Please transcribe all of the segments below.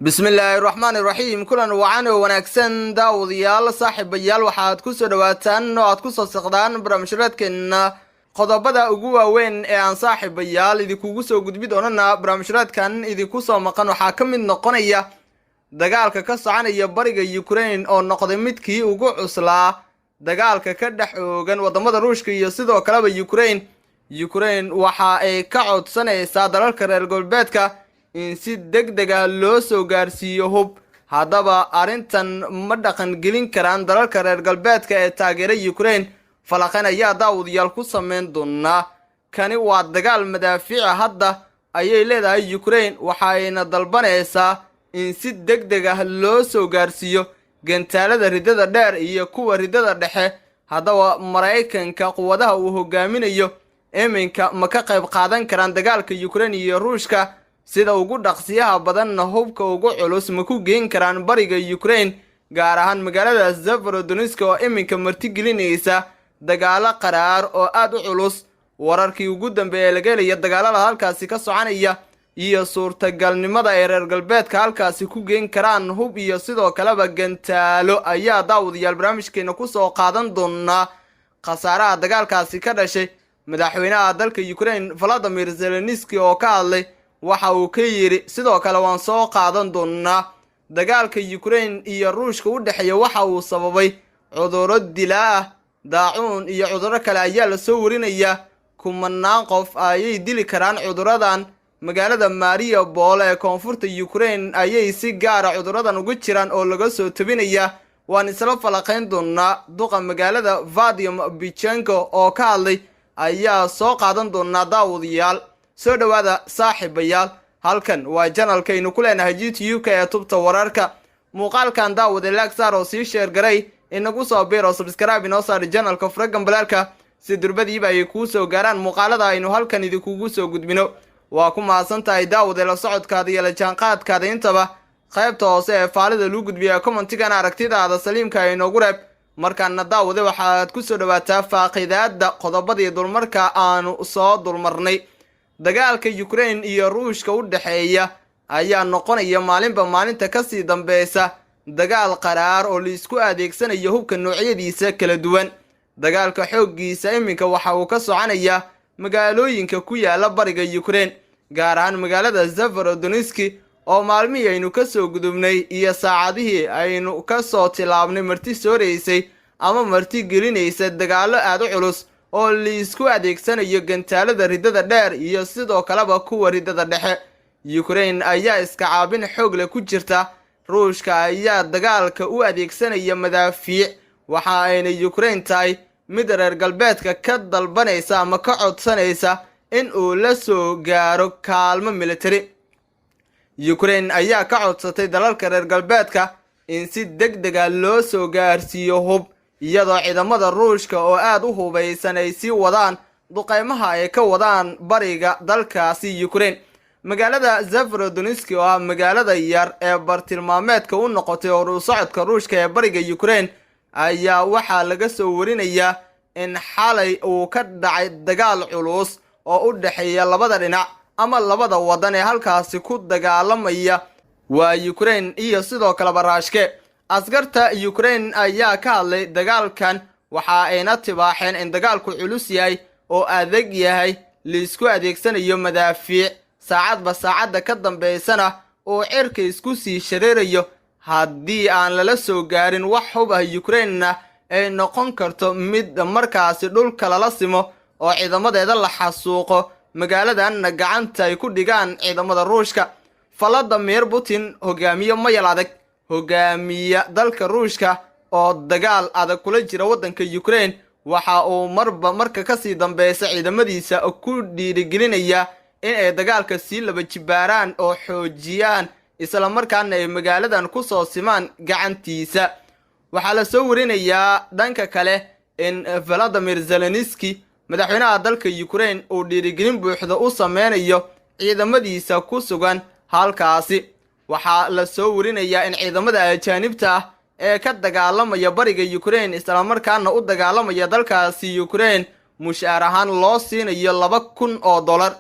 bismillaahi raxmaani raxiim kulan wacan oo wanaagsan daawadayaal saaxiibayaal waxaad ku soo dhawaataan oo aad ku soo saqdaan barnaamijyadeena qodobada ugu waaweyn ee aan saaxiibayaal idinkugu soo gudbi doonana barnaamijyadan idinku soo maqan waxaa ka mid noqonaya dagaalka ka soconaya bariga Ukraine oo noqday midkii ugu cuslaa dagaalka ka dhex oogan wadamada Ruushka iyo sidoo kaleba Ukraine waxa ay ka codsanaysaa dalalka reer galbeedka in si degdeg ah loo soo gaarsiiyo hub. haddaba arrintan ma dhaqan gelin karaan dalalka reer galbeedka ee taageeray Ukraine falaqan ayaa daawadayaal ku sameyn doona. kani waa dagaal madaafiic hadda ayay leedahay Ukraine waxayna dalbanaysaa in si degdeg ah loo soo gaarsiiyo gantaalada ridada dheer iyo kuwa ridada dhexe. haddaba Mareykanka quwadaha uu hogaaminayo iminka ma ka qayb qaadan karaan dagaalka Ukraine iyo Ruushka sida ugu dhaqsiyaha badan hubka ugu culus ma ku geyn karaan bariga Ukraine gaar ahaan magaalada Zaporizhzhia oo iminka martigelinaysa dagaalo qaraar oo aad u culus. wararkii ugu dambeeyay laga helay dagaalada halkaasi ka soconaya iyo suurtagalnimada ay reer galbeedka halkaasi ku geyn karaan hub iyo sidoo kaleba gantaalo ayaa daawadayaal barnaamijkeena ku soo qaadan doona. khasaaraha dagaalkaasi ka dhashay madaxweynaha dalka Ukraine Volodymyr Zelensky oo ka hadlay waxa uu ka yiri sidoo kale waan soo qaadan doonaa dagaalka Ukraine iyo Ruushka u dhaxeeya waxa uu sababay cudurro dilaa daacuun iyo cudurro kale ayaa la soo warinaya kumanaan qof ayay dili karaan cudurradan. magaalada Mariupol ee koonfurta Ukraine ayay si gaar ah cudurradan ugu jiraan oo laga soo tabinaya. waan isla falaqayn doonaa duqa magaalada Vadim Bichenko oo ka hadlay ayaa soo qaadan doonaa daawadayaal. soo dhawaada saaxiibayaal halkan waa channelkaynu ku leenahay YouTube ee tubta wararka. muuqaalkan daawada like saar oo sii share garay inagu soo biiro subscribe inoo saar channelka Faragan Balaalka si durbadiiba ay ku soo gaaraan muuqaalada aynu halkan idinku soo gudbino. waa ku mahadsantahay daawada la socodkaada iyo la jaanqaadkaada intaba. qaybta hoose ee faalida lagu gudbiyo commentigan aragtidaada saliimka ay noogu reeb. markaana daawada waxaad ku soo dhawaataa faaqidaada qodobadii dulmarka aanu soo dulmarnay. dagaalka Ukraine iyo Ruushka u dhaxeeya ayaa noqonaya maalinba maalinta ka sii dambaysa dagaal qaraar oo la isku adeegsanayo hubka noocyadiisa kala duwan. dagaalka xooggiisa iminka waxa uu ka soconaya magaalooyinka ku yaala bariga Ukraine gaar ahaan magaalada Zaporizhzhia oo maalmihii aynu ka soo gudubnay iyo saacadihii aynu ka soo tilaabnay marti sooreysay ama marti gelinaysa dagaalo aad u culus oo la isku adeegsanayo gantaalada ridada dheer iyo sidoo kaleba kuwa ridada dhexe. Ukraine ayaa iska caabin xoog leh ku jirta. Ruushka ayaa dagaalka u adeegsanaya madaafiic waxa ayna Ukraine tahay mid reer galbeedka ka dalbanaysa ama ka codsanaysa in uu la soo gaaro kaalmo military. Ukraine ayaa ka codsatay dalalka reer galbeedka in si degdeg ah loo soo gaarsiiyo hub iyadoo ciidamada Ruushka oo aad u hubeysan ay sii wadaan duqeymaha ay ka wadaan bariga dalkaasi Ukraine. magaalada Zaporizhzhia oo magaalada yar ee bartilmaameedka u noqotay oo socodka Ruushka ee bariga Ukraine ayaa waxa laga soo warinayaa in xalay uu ka dhacay dagaal culus oo u dhaxeeya labada dhinac ama labada wadan ee halkaasi ku dagaalamaya waa Ukraine iyo sidoo kale Ruushka. askarta Ukraine ayaa ka hadlay dagaalkan waxa ayna tibaaxeen in dagaalku culus yahay oo adag yahay la isku adeegsanayo madaafiic saacadba saacada ka dambeysana oo cirka isku sii shareerayo. haddii aan lala soo gaarin wax hub ah Ukraine ay noqon karto mid markaasi dhulka lala simo oo ciidamadeeda la xasuuqo magaaladan gacanta ay ku dhigaan ciidamada Ruushka. Vladimir Putin hogaamiye mayal adag hogaamiya dalka Ruushka oo dagaal adag kula jira wadanka Ukraine waxa uu marka ka sii dambaysa ciidamadiisa ku dhiirigelinaya in ay dagaalka si laba jibaaraan oo xoojiyaan isla markaana ay magaaladan ku soo simaan gacantiisa. waxaa la soo warinayaa dhanka kale in Volodymyr Zelensky madaxweynaha dalka Ukraine uu dhiirigelin buuxda u sameynayo ciidamadiisa ku sugan halkaasi. waxaa la soo warinayaa in ciidamada ajaanibta ah ee ka dagaalamaya bariga Ukraine isla markaana u dagaalamaya dalkaasi Ukraine mushaar ahaan loo siinayo $2,000.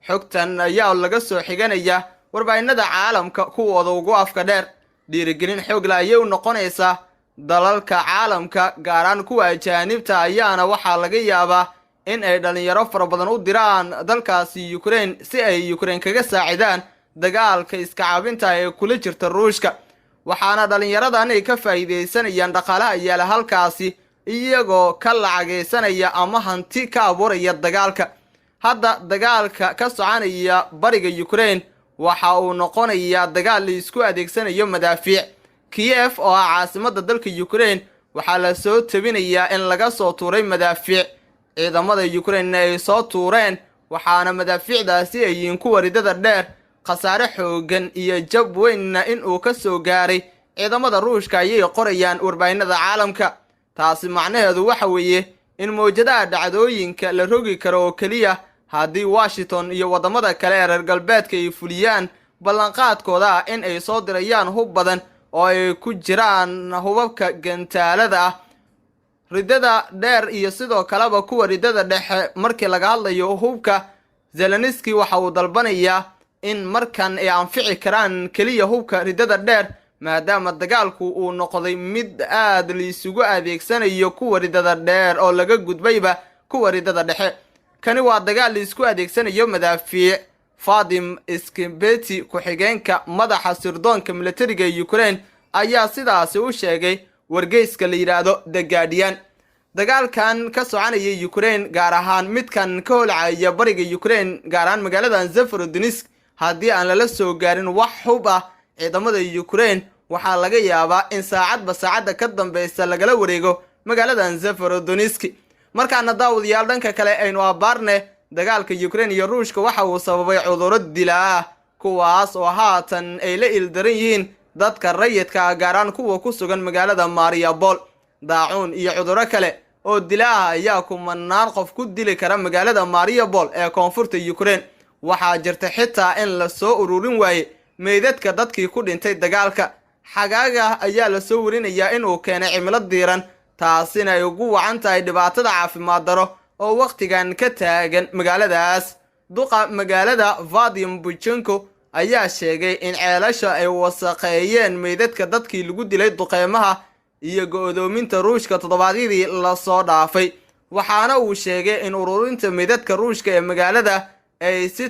xogtan ayaa laga soo xiganaya warbaahinada caalamka kuwooda ugu afka dheer. dhiirigelin xoog leh ayay u noqonaysaa dalalka caalamka, gaaraan kuwa ajaanibta ayaana waxaa laga yaabaa in ay dhalinyaro fara badan u diraan dalkaasi Ukraine si ay Ukraine kaga saacidaan dagaalka iska caabinta ee kula jirta Ruushka. waxaana dhalinyaradan ay ka faa'iideysanayaan dhaqaalaha yaala halkaasi iyagoo ka lacageysanaya ama hanti ka abuuraya dagaalka. hadda dagaalka ka soconaya bariga Ukraine waxa uu noqonayaa dagaal la isku adeegsanayo madaafiic. Kiev oo ah caasimadda dalka Ukraine waxaa la soo tabinayaa in laga soo tuuray madaafiic ciidamada Ukraine ay soo tuureen, waxaana madaafiicdaasi ay yihiin kuwa ridada dheer. khasaare xoogan iyo jab weynna in uu ka soo gaaray ciidamada Ruushka ayay qorayaan warbaahinada caalamka. taasi macnaheedu waxa weeye in mowjadaha dhacdooyinka la rogi karo oo kaliya haddii Washington iyo wadamada kale ee reer galbeedka ay fuliyaan ballanqaadkooda in ay soo dirayaan hub badan oo ay ku jiraan hubabka gantaalada ah, ridada dheer iyo sidoo kaleba kuwa ridada dhexe. markii laga hadlayo hubka, Zelensky waxa uu dalbanayaa in markan ay anfici karaan kaliya hubka ridada dheer, maadaama dagaalku uu noqday mid aad la isugu adeegsanayo kuwa ridada dheer oo laga gudbayba kuwa ridada dhexe. kani waa dagaal la isku adeegsanayo madaafiic. Vadim Iskembeti, ku-xigeenka madaxa sirdoonka militariga ee Ukraine, ayaa sidaasi u sheegay wargeyska la yiraahdo The Guardian. dagaalkan ka soconaya Ukraine, gaar ahaan midkan ka holcaya bariga Ukraine, gaar ahaan magaalada Zaporizhzhia, haddii aan lala soo gaarin wax hub ah ciidamada Ukraine, waxaa laga yaabaa in saacadba saacadda ka dambeysa lagala wareego magaalada Zaporizhzhia. markaana daawadayaal, dhanka kale aynu abaarne dagaalka Ukraine iyo Ruushka waxa uu sababay cudurro dilaa ah, kuwaas oo haatan ay la ildaran yihiin dadka rayidka gaaraan kuwa ku sugan magaalada Mariupol. daacuun iyo cudurro kale oo dilaa ayaa kumanaan qof ku dili kara magaalada Mariupol ee koonfurta Ukraine. waxaa jirta xitaa in la soo ururin waaye meydadka dadkii ku dhintay dagaalka. xagaaga ayaa la soo warinayaa in uu keenay cimilo diiran, taasina ay ugu wacan tahay dhibaatada caafimaad daro oo waqtigan ka taagan magaaladaas. duqa magaalada Vadim Buchenko ayaa sheegay in ceelasha ay wasaqeeyeen meydadka dadkii lagu dilay duqeymaha iyo go'doominta Ruushka toddobaadyadii la soo dhaafay. waxaana uu sheegay in ururinta meydadka Ruushka ee magaalada ay si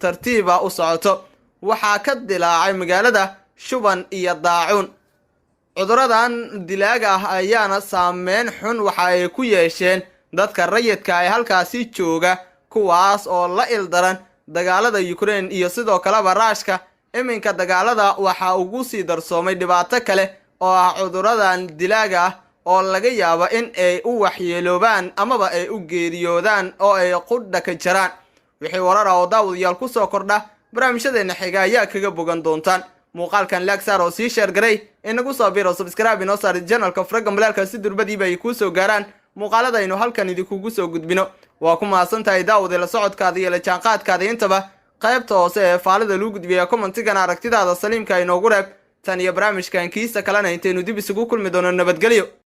tartiib u socoto. waxaa ka dilaacay magaalada shuban iyo daacuun. cuduradan dilaaga ah ayaana saameyn xun waxa ay ku yeesheen dadka rayidka ee halkaasi jooga, kuwaas oo la ildaran dagaalada Ukraine iyo sidoo kaleba Ruushka. iminka dagaalada waxa ugu sii darsoomay dhibaato kale oo ah cuduradan dilaaga ah oo laga yaabo in ay u waxyeeloobaan amaba ay u geeriyoodaan oo ay qudha ka jiraan. wixii warar ah oo daawadayaal ku soo kordha barnaamijyadeena xiga ayaa kaga bogan doontaan. muuqaalkan like saar oo sii share garay, inagu soo biiro subscribe inoo saar channelka Faraga Malaalka si durbadiiba ay ku soo gaaraan muuqaalada aynu halkan idinku soo gudbino. waa ku mahadsantahay daawada la socodkaada iyo la jaanqaadkaada intaba. qaybta hoose ee faalida lagu gudbiya commentigan aragtidaada saliimka inoogu reeb. tan iyo barnaamijkan kiisa kalena intaynu dib isugu kulmi doono nabadgelyo.